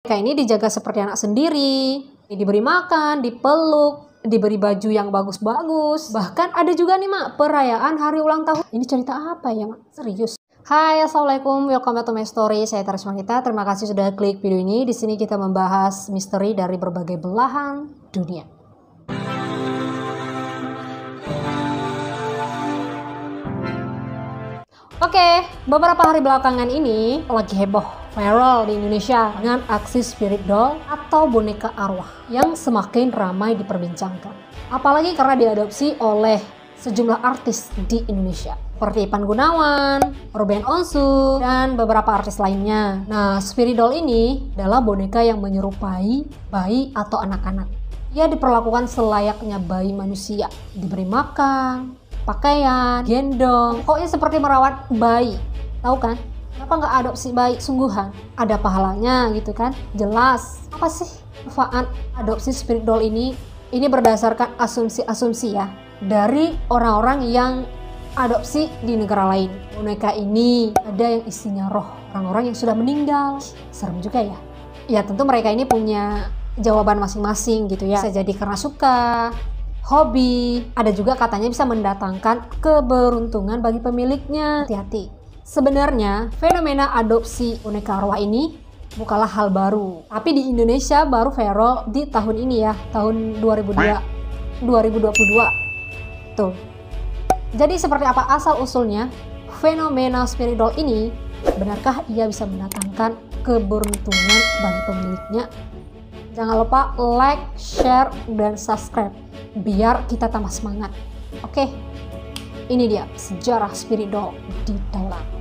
Boneka ini dijaga seperti anak sendiri, diberi makan, dipeluk, diberi baju yang bagus-bagus. Bahkan ada juga nih Mak, perayaan hari ulang tahun. Ini cerita apa ya Mak? Serius? Hai, assalamualaikum, welcome back to my story. Saya Tarisma Gita. Terima kasih sudah klik video ini. Di sini kita membahas misteri dari berbagai belahan dunia. Oke, beberapa hari belakangan ini lagi heboh viral di Indonesia dengan aksi spirit doll atau boneka arwah yang semakin ramai diperbincangkan. Apalagi karena diadopsi oleh sejumlah artis di Indonesia seperti Ipan Gunawan, Ruben Onsu, dan beberapa artis lainnya. Nah, spirit doll ini adalah boneka yang menyerupai bayi atau anak-anak. Ia diperlakukan selayaknya bayi manusia, diberi makan, pakaian, gendong, pokoknya seperti merawat bayi. Tahu kan? Kenapa nggak adopsi bayi sungguhan? Ada pahalanya gitu kan? Jelas. Apa sih manfaat adopsi spirit doll ini? Ini berdasarkan asumsi-asumsi ya dari orang-orang yang adopsi di negara lain. Boneka ini ada yang isinya roh orang-orang yang sudah meninggal. Serem juga ya. Ya tentu mereka ini punya jawaban masing-masing gitu ya. Bisa jadi karena suka, hobi, ada juga katanya bisa mendatangkan keberuntungan bagi pemiliknya. Hati-hati. Sebenarnya fenomena adopsi boneka arwah ini bukanlah hal baru, tapi di Indonesia baru viral di tahun ini ya, tahun 2022. Tuh. Jadi seperti apa asal usulnya fenomena spirit doll ini? Benarkah ia bisa mendatangkan keberuntungan bagi pemiliknya? Jangan lupa like, share, dan subscribe biar kita tambah semangat. Oke, ini dia sejarah spirit doll di Thailand.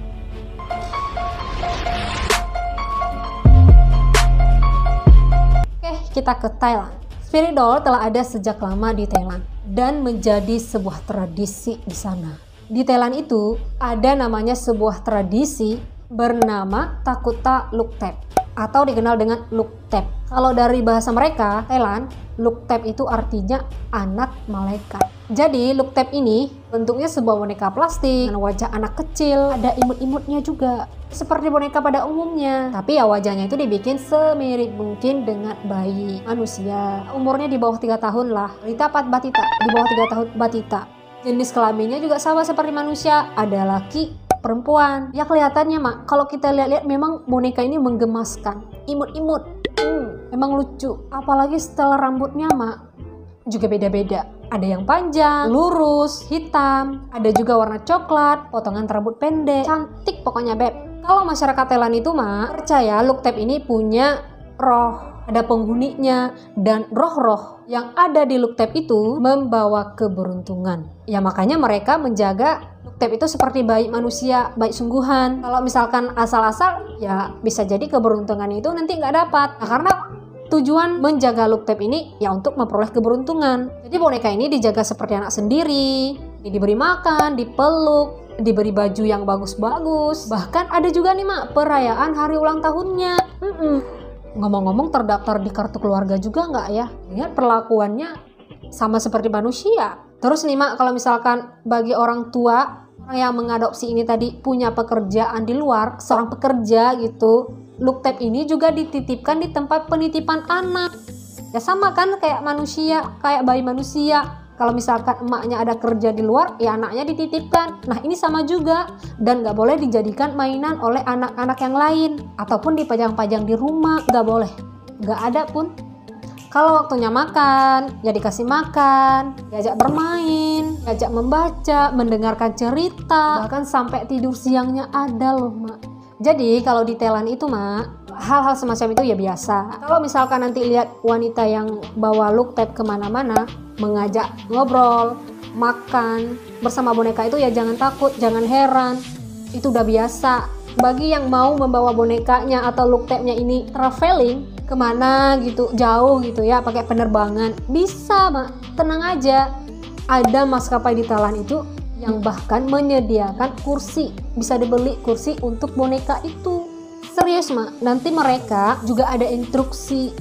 Oke, kita ke Thailand. Spirit doll telah ada sejak lama di Thailand dan menjadi sebuah tradisi di sana. Di Thailand itu ada namanya sebuah tradisi bernama Takuta Luktep atau dikenal dengan Luktep. Kalau dari bahasa mereka, Thailand, Luktep itu artinya anak malaikat. Jadi Luktep ini bentuknya sebuah boneka plastik dengan wajah anak kecil, ada imut-imutnya juga. Seperti boneka pada umumnya, tapi ya wajahnya itu dibikin semirip mungkin dengan bayi manusia. Umurnya di bawah 3 tahun lah. Balita Pat Batita, di bawah 3 tahun Batita. Jenis kelaminnya juga sama seperti manusia, ada laki, perempuan. Ya kelihatannya Mak, kalau kita lihat-lihat memang boneka ini menggemaskan, imut-imut, emang lucu. Apalagi setelah rambutnya Mak juga beda-beda. Ada yang panjang, lurus, hitam, ada juga warna coklat, potongan rambut pendek, cantik pokoknya beb. Kalau masyarakat Thailand itu Mak percaya Luktep ini punya roh, ada penghuninya, dan roh-roh yang ada di Luktep itu membawa keberuntungan. Ya makanya mereka menjaga Luktep itu seperti bayi manusia, bayi sungguhan. Kalau misalkan asal-asal, ya bisa jadi keberuntungan itu nanti nggak dapat. Nah, karena tujuan menjaga Luktep ini ya untuk memperoleh keberuntungan. Jadi boneka ini dijaga seperti anak sendiri, diberi makan, dipeluk, diberi baju yang bagus-bagus. Bahkan ada juga nih Mak, perayaan hari ulang tahunnya. Ngomong-ngomong terdaftar di kartu keluarga juga nggak ya? Lihat perlakuannya sama seperti manusia. Terus nih Mak, kalau misalkan bagi orang tua yang mengadopsi ini tadi punya pekerjaan di luar, seorang pekerja gitu, Luktep ini juga dititipkan di tempat penitipan anak. Ya sama kan kayak manusia, kayak bayi manusia. Kalau misalkan emaknya ada kerja di luar, ya anaknya dititipkan. Nah ini sama juga. Dan nggak boleh dijadikan mainan oleh anak-anak yang lain. Ataupun dipajang-pajang di rumah, nggak boleh. Nggak ada pun. Kalau waktunya makan, ya dikasih makan, diajak bermain, diajak membaca, mendengarkan cerita, bahkan sampai tidur siangnya ada loh Mak. Jadi kalau di Thailand itu Mak, hal-hal semacam itu ya biasa. Kalau misalkan nanti lihat wanita yang bawa Luktep kemana-mana, mengajak ngobrol, makan bersama boneka itu ya jangan takut, jangan heran. Itu udah biasa. Bagi yang mau membawa bonekanya atau Luktepnya ini traveling kemana gitu, jauh gitu ya, pakai penerbangan, bisa Mak, tenang aja. Ada maskapai di Thailand itu yang bahkan menyediakan kursi, bisa dibeli kursi untuk boneka itu. Serius Mak, nanti mereka juga ada instruksi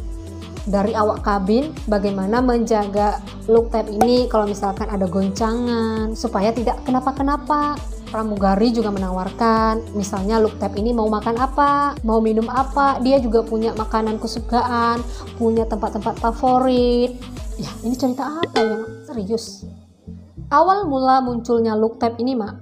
dari awak kabin bagaimana menjaga Luktep ini kalau misalkan ada goncangan supaya tidak kenapa-kenapa. Pramugari juga menawarkan, misalnya Look Tab ini mau makan apa, mau minum apa, dia juga punya makanan kesukaan, punya tempat-tempat favorit. Ya, ini cerita apa ya, Mak? Serius. Awal mula munculnya Look Tab ini, Mak,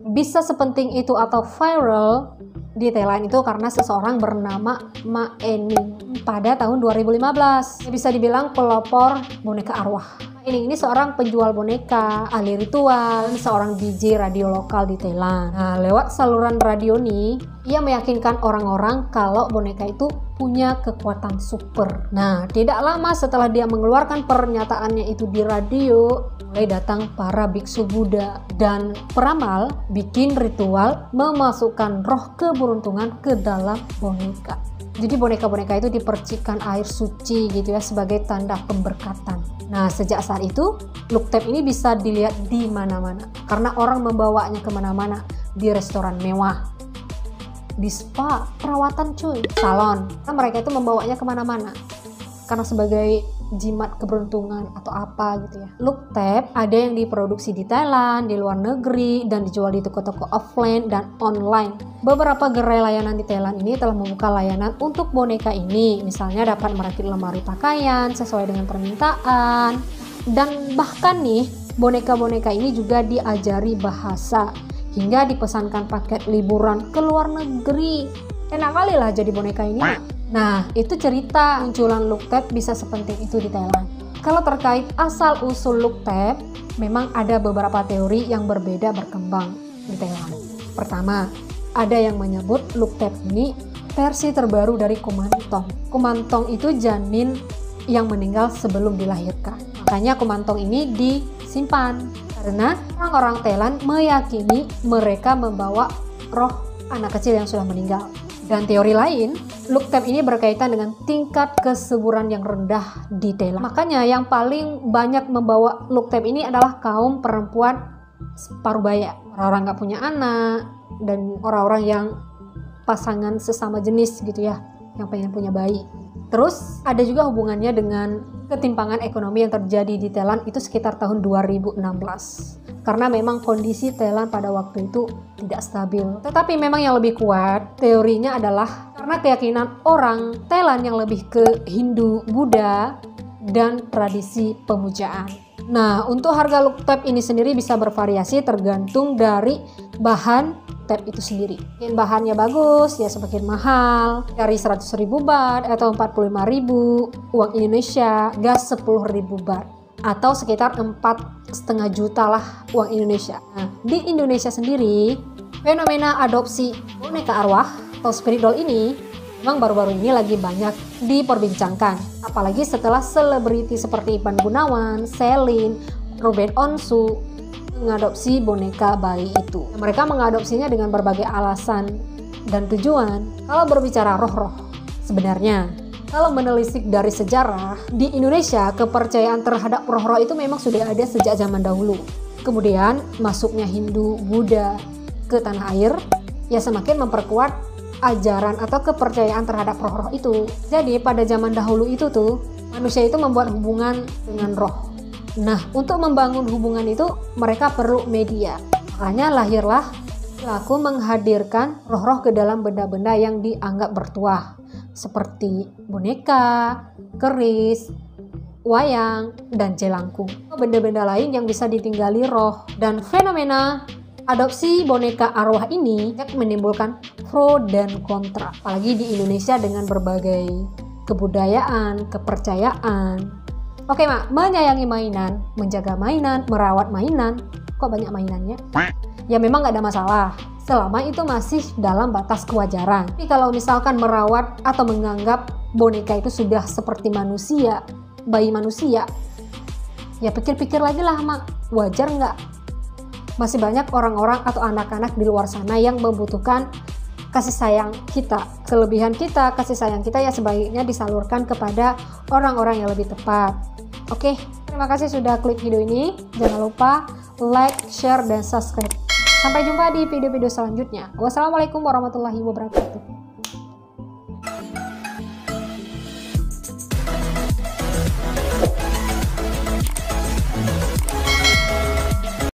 bisa sepenting itu atau viral di Thailand itu karena seseorang bernama Ma Ening pada tahun 2015. Bisa dibilang pelopor boneka arwah. Ini seorang penjual boneka, ahli ritual, seorang DJ radio lokal di Thailand. Nah, lewat saluran radio nih, ia meyakinkan orang-orang kalau boneka itu punya kekuatan super. Nah, tidak lama setelah dia mengeluarkan pernyataannya itu di radio, mulai datang para biksu Buddha dan peramal bikin ritual memasukkan roh keberuntungan ke dalam boneka. Jadi boneka-boneka itu dipercikkan air suci gitu ya sebagai tanda pemberkatan. Nah, sejak saat itu Look Tab ini bisa dilihat di mana-mana karena orang membawanya kemana-mana, di restoran mewah, di spa, perawatan cuy, salon. Nah, mereka itu membawanya kemana-mana karena sebagai jimat keberuntungan atau apa gitu ya. Look Tab ada yang diproduksi di Thailand, di luar negeri, dan dijual di toko-toko offline dan online. Beberapa gerai layanan di Thailand ini telah membuka layanan untuk boneka ini, misalnya dapat merakit lemari pakaian sesuai dengan permintaan, dan bahkan nih boneka-boneka ini juga diajari bahasa hingga dipesankan paket liburan ke luar negeri. Enak kali lah jadi boneka ini. Nah, itu cerita munculan Look Tab bisa sepenting itu di Thailand. Kalau terkait asal-usul Look Tab, memang ada beberapa teori yang berbeda berkembang di Thailand. Pertama, ada yang menyebut Look Tab ini versi terbaru dari Kumantong. Kumantong itu janin yang meninggal sebelum dilahirkan. Makanya Kumantong ini disimpan karena orang-orang Thailand meyakini mereka membawa roh anak kecil yang sudah meninggal. Dan teori lain, Look Tab ini berkaitan dengan tingkat kesuburan yang rendah di Thailand. Makanya yang paling banyak membawa Look Tab ini adalah kaum perempuan separuh baya, orang-orang nggak punya anak, dan orang-orang yang pasangan sesama jenis gitu ya, yang pengen punya bayi. Terus ada juga hubungannya dengan ketimpangan ekonomi yang terjadi di Thailand itu sekitar tahun 2016. Karena memang kondisi Thailand pada waktu itu tidak stabil. Tetapi memang yang lebih kuat teorinya adalah karena keyakinan orang Thailand yang lebih ke Hindu, Buddha, dan tradisi pemujaan. Nah, untuk harga Look Tab ini sendiri bisa bervariasi tergantung dari bahan tab itu sendiri. Mungkin bahannya bagus, ya semakin mahal. Dari 100.000 baht atau 45.000 uang Indonesia, gas 10.000 baht. Atau sekitar 4,5 juta lah uang Indonesia. Nah, di Indonesia sendiri, fenomena adopsi boneka arwah atau spirit doll ini memang baru-baru ini lagi banyak diperbincangkan. Apalagi setelah selebriti seperti Ivan Gunawan, Celine, Ruben Onsu mengadopsi boneka bayi itu. Mereka mengadopsinya dengan berbagai alasan dan tujuan. Kalau berbicara roh-roh, sebenarnya kalau menelisik dari sejarah, di Indonesia kepercayaan terhadap roh-roh itu memang sudah ada sejak zaman dahulu. Kemudian masuknya Hindu, Buddha ke tanah air, ya semakin memperkuat ajaran atau kepercayaan terhadap roh-roh itu. Jadi pada zaman dahulu itu tuh, manusia itu membuat hubungan dengan roh. Nah, untuk membangun hubungan itu mereka perlu media. Makanya lahirlah perilaku menghadirkan roh-roh ke dalam benda-benda yang dianggap bertuah, seperti boneka, keris, wayang, dan jelangkung. Benda-benda lain yang bisa ditinggali roh. Dan fenomena adopsi boneka arwah ini menimbulkan pro dan kontra. Apalagi di Indonesia dengan berbagai kebudayaan, kepercayaan. Oke, Mak, menyayangi mainan, menjaga mainan, merawat mainan. Kok banyak mainannya? Ya memang nggak ada masalah, selama itu masih dalam batas kewajaran. Tapi kalau misalkan merawat atau menganggap boneka itu sudah seperti manusia, bayi manusia, ya pikir-pikir lagi lah, Mak, wajar nggak? Masih banyak orang-orang atau anak-anak di luar sana yang membutuhkan kasih sayang kita. Kelebihan kita, kasih sayang kita ya sebaiknya disalurkan kepada orang-orang yang lebih tepat. Oke, terima kasih sudah klik video ini. Jangan lupa like, share, dan subscribe. Sampai jumpa di video-video selanjutnya. Wassalamualaikum warahmatullahi wabarakatuh.